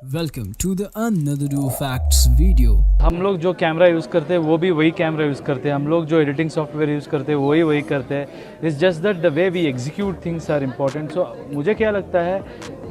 Welcome to the Another Do Facts video. हम लोग जो कैमरा यूज़ करते हैं वो भी वही कैमरा यूज़ करते हैं, हम लोग जो एडिटिंग सॉफ्टवेयर यूज़ करते हैं वही करते हैं. It's just that the way we execute things are important. So मुझे क्या लगता है,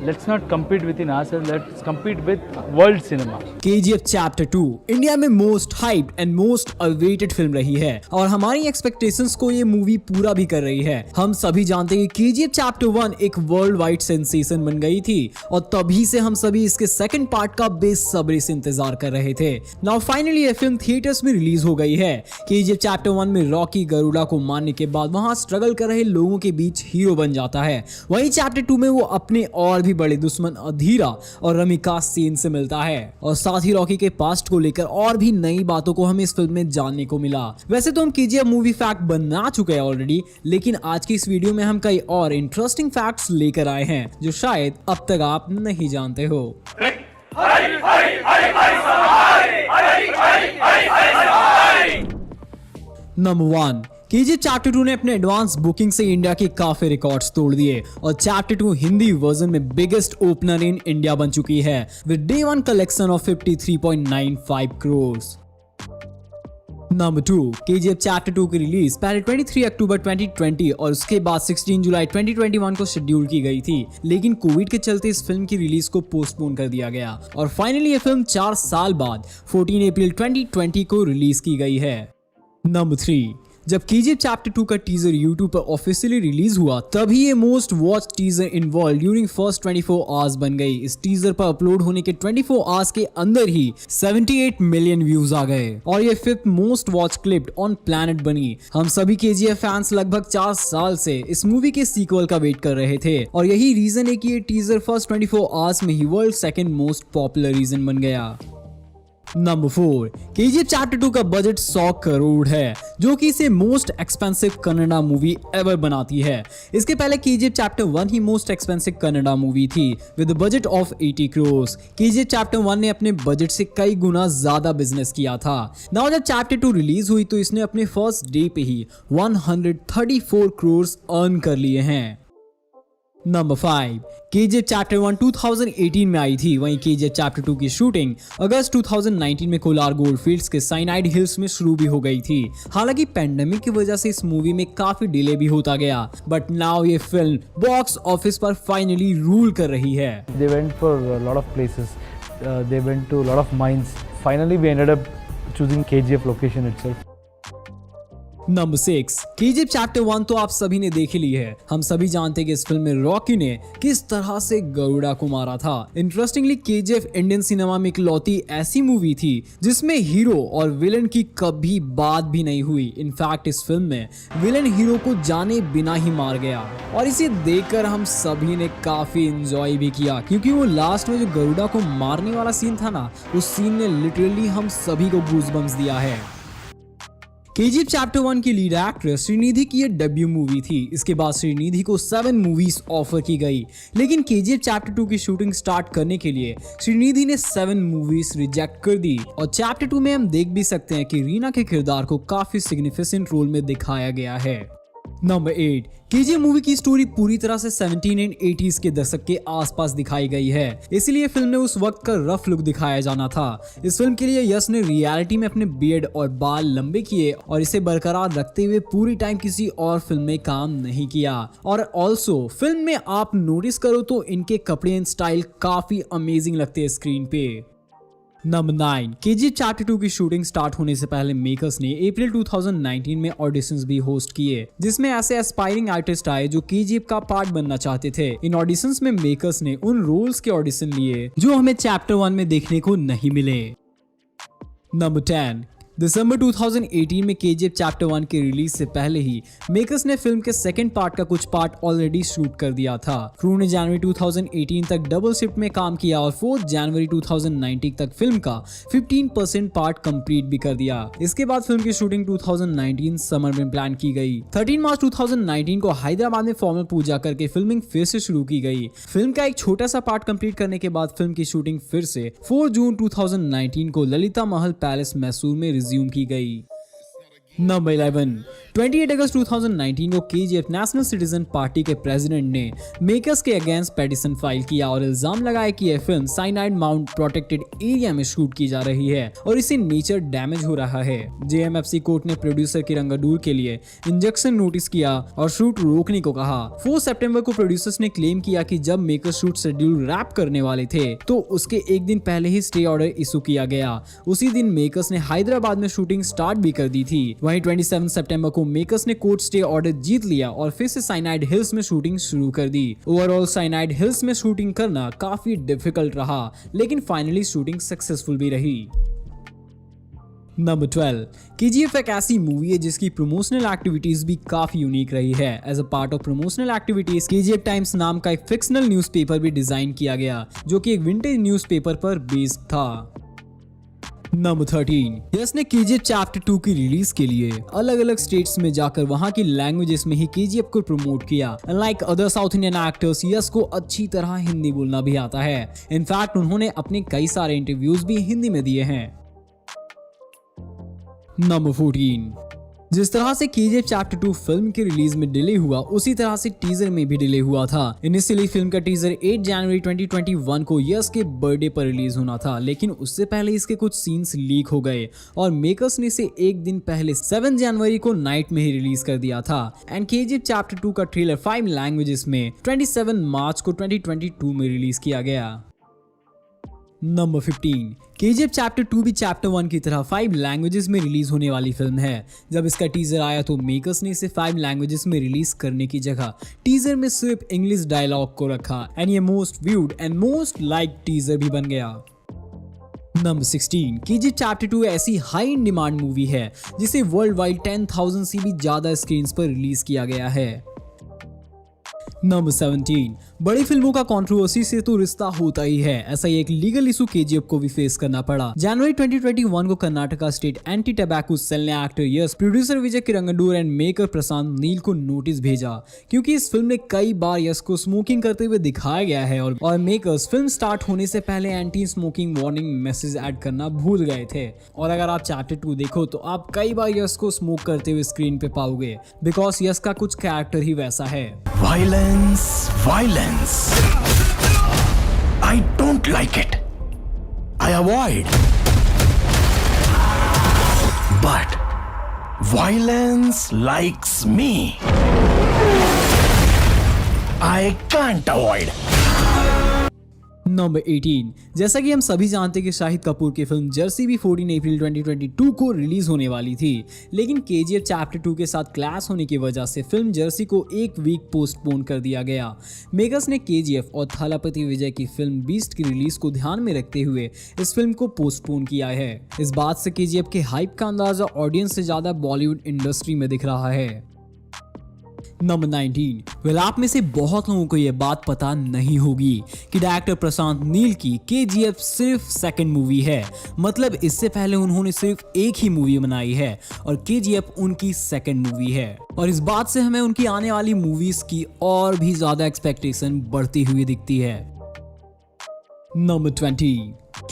let's not compete within ourselves, let's compete with world cinema. KGF Chapter 2 India में most hyped and most awaited film रही है और हमारी expectations को ये मूवी पूरा भी कर रही है. हम सभी जानते हैं कि KGF Chapter 1 एक वर्ल्ड वाइड सेंसेशन बन गई थी और तभी से हम सभी इसके सेकंड पार्ट का बेसब्री से इंतजार कर रहे थे. नाउ फाइनली ये फिल्म थिएटर्स में रिलीज हो गई है. KGF Chapter 1 में रॉकी गरुड़ा को मारने के बाद वहां स्ट्रगल कर रहे लोगों के बीच हीरो बन जाता है. वहीं Chapter 2 में वो अपने और भी बड़े दुश्मन अधीरा और रमिका सेन से मिलता है और साथ ही रॉकी के पास्ट को लेकर और भी नई बातों को हमें इस फिल्म में जानने को मिला. वैसे तो हम KGF मूवी फैक्ट बना चुके हैं ऑलरेडी, लेकिन आज की इस वीडियो में हम कई और इंटरेस्टिंग फैक्ट्स लेकर आए हैं जो शायद अब तक आप नहीं जानते हो. नंबर 1, KGF Chapter 2 ने अपने एडवांस बुकिंग से इंडिया के काफी रिकॉर्ड्स तोड़ दिए और Chapter 2 हिंदी वर्जन में बिगेस्ट ओपनर इन इंडिया बन चुकी है with day 1 collection of 53.95 crore. Number 2, KGF Chapter 2 की रिलीज पहले 23 अक्टूबर 2020 और उसके बाद 16 जुलाई 2021 को शेड्यूल की गई थी, लेकिन कोविड के चलते इस फिल्म की रिलीज को पोस्टपोन कर दिया गया और फाइनली ये फिल्म 4 साल बाद 14 अप्रैल 2020 को रिलीज की गई है. नंबर 3, जब KGF Chapter 2 का टीजर YouTube पर ऑफिशियली रिलीज हुआ तभी ये most watch teaser in world during first 24 hours बन गई. इस टीजर पर अपलोड होने के 24 आवर्स के अंदर ही 78 मिलियन व्यूज आ गए और ये 5th most watch clip on planet बनी. हम सभी KGF फैंस लगभग 4 साल से इस मूवी के सीक्वल का वेट कर रहे थे और यही रीजन है कि ये टीजर फर्स्ट 24 आवर्स में ही world second most popular reason बन गया. नंबर 4, KGF Chapter 2 का बजट 100 करोड़ है जो कि इसे most expensive Kannada movie ever बनाती है. इसके पहले KGF Chapter 1 ही मोस्ट एक्सपेंसिव कन्नड़ा मूवी थी with budget of 80 crore. KGF Chapter 1 ने अपने बजट से कई गुना ज्यादा बिजनेस किया था. नाउ जब Chapter 2 रिलीज हुई तो इसने अपने फर्स्ट डे पे ही 134 करोड़ अर्न कर लिए हैं. नंबर 5, KGF Chapter 1 2018 में आई थी, वहीं KGF Chapter 2 की शूटिंग अगस्त 2019 में कोलार गोल्डफील्ड्स के साइनाइड हिल्स में शुरू भी हो गई थी. हालांकि पेंडेमिक की वजह से इस मूवी में काफी डिले भी होता गया, बट नाउ ये फिल्म बॉक्स ऑफिस पर फाइनली रूल कर रही है. They went for a lot of places, they went to a lot of mines. Finally we ended up choosing KGF location itself. Number 6, KGF Chapter 1 तो आप सभी ने देख ली है. हम सभी जानते हैं कि इस फिल्म में रॉकी ने किस तरह से गरुड़ा को मारा था. इंटरेस्टिंगली KGF इंडियन सिनेमा में इकलौती ऐसी मूवी थी जिसमें हीरो और विलन की कभी बात भी नहीं हुई. इनफैक्ट इस फिल्म में विलन हीरो को जाने बिना ही मार गया और इसे देखकर हम सभी ने काफी एंजॉय भी किया क्योंकि वो लास्ट में जो गरुड़ा को मारने वाला सीन था ना, उस सीन ने लिटरली हम सभी को गूज़बम्प्स दिया है. KGF Chapter 1 की लीड एक्ट्रेस श्रीनिधि की ये डेब्यू मूवी थी. इसके बाद श्रीनिधि को 7 मूवीज ऑफर की गई, लेकिन KGF Chapter 2 की शूटिंग स्टार्ट करने के लिए श्रीनिधि ने 7 मूवीज रिजेक्ट कर दी और Chapter 2 में हम देख भी सकते हैं कि रीना के किरदार को काफी सिग्निफिकेंट रोल में दिखाया गया है. नंबर 8, KGF मूवी की स्टोरी पूरी तरह से 17 एंड 80s के दशक के आसपास दिखाई गई है, इसलिए फिल्म में उस वक्त का रफ लुक दिखाया जाना था. इस फिल्म के लिए यश ने रियलिटी में अपने बियर्ड और बाल लंबे किए और इसे बरकरार रखते हुए पूरी टाइम किसी और फिल्म में काम नहीं किया. और ऑल्सो फिल्म में आप नोटिस करो तो इनके कपड़े एंड स्टाइल काफी अमेजिंग लगते हैं स्क्रीन पे. नंबर 9, KGF Chapter 2 की शूटिंग स्टार्ट होने से पहले मेकर्स ने अप्रैल 2019 में ऑडिशंस भी होस्ट किए जिसमें ऐसे एस्पायरिंग आर्टिस्ट आए जो KGF का पार्ट बनना चाहते थे. इन ऑडिशंस में मेकर्स ने उन रोल्स के ऑडिशन लिए जो हमें Chapter 1 में देखने को नहीं मिले. नंबर 10, दिसंबर 2018 में KGF Chapter 1 के रिलीज से पहले ही मेकर्स ने फिल्म के सेकंड पार्ट का कुछ पार्ट ऑलरेडी शूट कर दिया था. क्रू ने जनवरी 2018 तक डबल शिफ्ट में काम किया और 4 जनवरी 2019 तक फिल्म का 15% पार्ट कंप्लीट भी कर दिया. इसके बाद फिल्म की शूटिंग 2019 समर में प्लान की गई. 13 मार्च 2019 को हैदराबाद में फॉर्मल पूजा करके फिल्मिंग फिर से शुरू की गई. फिल्म का एक छोटा सा पार्ट कंप्लीट करने के बाद फिल्म की शूटिंग फिर से 4 जून 2019 को ललिता महल पैलेस मैसूर में रिज्यूम की गई. नंबर 11, 28 अगस्त 2019 को KGF नेशनल सिटीजन पार्टी के प्रेसिडेंट ने मेकर्स के अगेंस्ट पेटिशन फाइल किया और इल्जाम लगाया कि यह film cyanide mount protected area में शूट की जा रही है और इससे नेचर डैमेज हो रहा है। JMFC कोर्ट ने प्रोड्यूसर किरंगडूर के लिए इंजेक्शन नोटिस किया और शूट रोकने को कहा। 4 सितंबर को प्रोड्यूसर्स ने क्लेम किया कि जब मेकर्स शूट शेड्यूल रैप करने वाले थे तो उसके एक दिन पहले ही स्टे ऑर्डर इशू किया गया। उसी दिन मेकर्स ने हैदराबाद में शूटिंग स्टार्ट भी कर दी थी। वहीं 27 सितंबर को मेकर्स ने कोर्ट स्टे ऑर्डर जीत लिया और फिर से साइनाइड हिल्स में शूटिंग शुरू कर दी। ओवरऑल साइनाइड हिल्स में शूटिंग करना काफी डिफिकल्ट रहा, लेकिन फाइनली शूटिंग सक्सेसफुल भी रही। नंबर 12, KGF एक ऐसी मूवी है जिसकी प्रमोशनल एक्टिविटीज भी काफी यूनिक रही है। As a part of promotional activities KGF times नाम का एक फिक्शनल न्यूज़पेपर भी डिजाइन किया गया जो कि एक विंटेज न्यूज़पेपर पर बेस्ड था। नंबर 13, यस ने KGF चैप्टर 2 की रिलीज के लिए अलग अलग स्टेट्स में जाकर वहां की लैंग्वेजेस में ही KGF को प्रमोट किया। Unlike other south Indian actors, yes को अच्छी तरह हिंदी बोलना भी आता है। इनफैक्ट उन्होंने अपने कई सारे इंटरव्यूज भी हिंदी में दिए हैं। नंबर 14, जिस तरह से KGF चैप्टर 2 फिल्म की रिलीज में डिले हुआ उसी तरह से टीजर में भी डिले हुआ था। इनिशियली फिल्म का टीजर 8 जनवरी 2021 को यस के बर्थडे पर रिलीज होना था, लेकिन उससे पहले इसके कुछ सीन्स लीक हो गए और मेकर्स ने इसे एक दिन पहले 7 जनवरी को नाइट में ही रिलीज कर दिया था। एंड KGF चैप्टर 2 का ट्रेलर 5 लैंग्वेजेस में 27 मार्च को 2022 में रिलीज किया गया। नंबर 15, KGF चैप्टर 2 भी चैप्टर 1 की तरह 5 लैंग्वेजेस में रिलीज होने वाली फिल्म है। जब इसका टीजर आया तो मेकर्स ने इसे 5 लैंग्वेजेस में रिलीज करने की जगह टीजर में सिर्फ इंग्लिश डायलॉग को रखा एंड ये most viewed and most like teaser भी बन गया। नंबर 16, KGF चैप्टर 2 ऐसी हाई इन डिमांड मूवी है जिसे वर्ल्ड वाइड 10,000 से भी ज्यादा स्क्रीन पर रिलीज किया गया है। नंबर 17, बड़ी फिल्मों का कंट्रोवर्सी से तो रिश्ता होता ही है। ऐसा ही एक लीगल इशू KGF को भी फेस करना पड़ा। जनवरी 2021 को Karnataka state anti tobacco cell ने actor Yash, producer Vijay Kiragandur and maker Prashanth Neel को नोटिस भेजा क्योंकि इस फिल्म में कई बार यस को स्मोकिंग करते हुए दिखाया गया है और मेकर्स फिल्म स्टार्ट होने से पहले anti smoking warning message add करना भूल गए थे। और अगर आप चैप्टर 2 देखो तो आप कई बार यस को स्मोक करते हुए स्क्रीन पे पाओगे बिकॉज यस का कुछ कैरेक्टर ही वैसा है। Violence. I don't like it. I avoid. But violence likes me. I can't avoid. Number 18, जैसा कि हम सभी जानते हैं कि शाहिद कपूर की फिल्म जर्सी भी 14 अप्रैल 2022 को रिलीज होने वाली थी, लेकिन KGF चैप्टर 2 के साथ क्लैश होने की वजह से फिल्म जर्सी को एक वीक पोस्टपोन कर दिया गया। मेकर्स ने KGF और थलापति विजय की फिल्म बीस्ट की रिलीज को ध्यान में रखते हुए इस फिल्म को पोस्टपोन किया है। इस बात से KGF के हाइप का अंदाजा ऑडियंस से ज्यादा बॉलीवुड इंडस्ट्री में दिख रहा है। नंबर 19, आप में से बहुत लोगों को यह बात पता नहीं होगी कि डायरेक्टर प्रशांत नील की KGF सिर्फ सेकंड मूवी है। मतलब इससे पहले उन्होंने सिर्फ एक ही मूवी बनाई है और KGF उनकी सेकंड मूवी है। और इस बात से हमें उनकी आने वाली मूवीज की और भी ज्यादा एक्सपेक्टेशन बढ़ती हुई दिखती है। नंबर 20,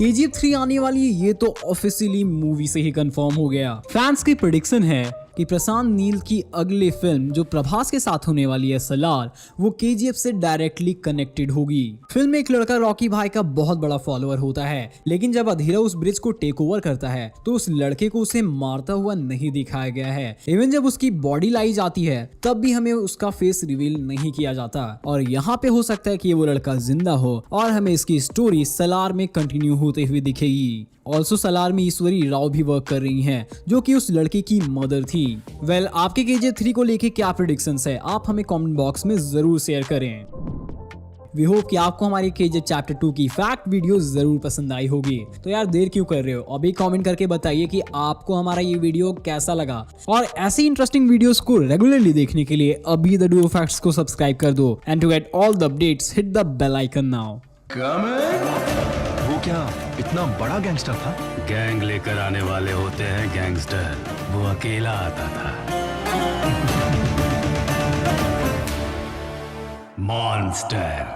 KGF 3 आने वाली है, ये तो ऑफिशियली मूवी से ही कंफर्म हो गया। फैंस की प्रेडिक्शन है कि प्रशांत नील की अगली फिल्म जो प्रभास के साथ होने वाली है सलार, वो KGF से डायरेक्टली कनेक्टेड होगी। फिल्म में एक लड़का रॉकी भाई का बहुत बड़ा फॉलोअर होता है, लेकिन जब अधीरा उस ब्रिज को टेक ओवर करता है तो उस लड़के को उसे मारता हुआ नहीं दिखाया गया है। इवन जब उसकी बॉडी लाई जाती है तब भी हमें उसका फेस रिवील नहीं किया जाता और यहाँ पे हो सकता है कि वो लड़का जिंदा हो और हमें इसकी स्टोरी सलार में कंटिन्यू होते हुए दिखेगी। ऑल्सो सलार में ईश्वरी राव भी वर्क कर रही हैं जो कि उस लड़के की मदर थी। आपके KGF 3 को लेके क्या प्रेडिक्शंस है आप हमें कमेंट बॉक्स में जरूर शेयर करें। वी होप कि आपको हमारी KGF चैप्टर 2 की फैक्ट वीडियो जरूर पसंद आई होगी। तो यार देर क्यों कर रहे हो, अभी कमेंट करके बताइए कि आपको हमारा ये वीडियो कैसा लगा और ऐसी इंटरेस्टिंग वीडियोस को रेगुलरली देखने के लिए अभी द डुओ फैक्ट्स को सब्सक्राइब कर दो and to get all the updates hit the bell icon now. वो क्या इतना बड़ा गैंगस्टर था? गैंग लेकर आने वाले होते हैं गैंगस्टर, वो अकेला आता था। मॉन्स्टर।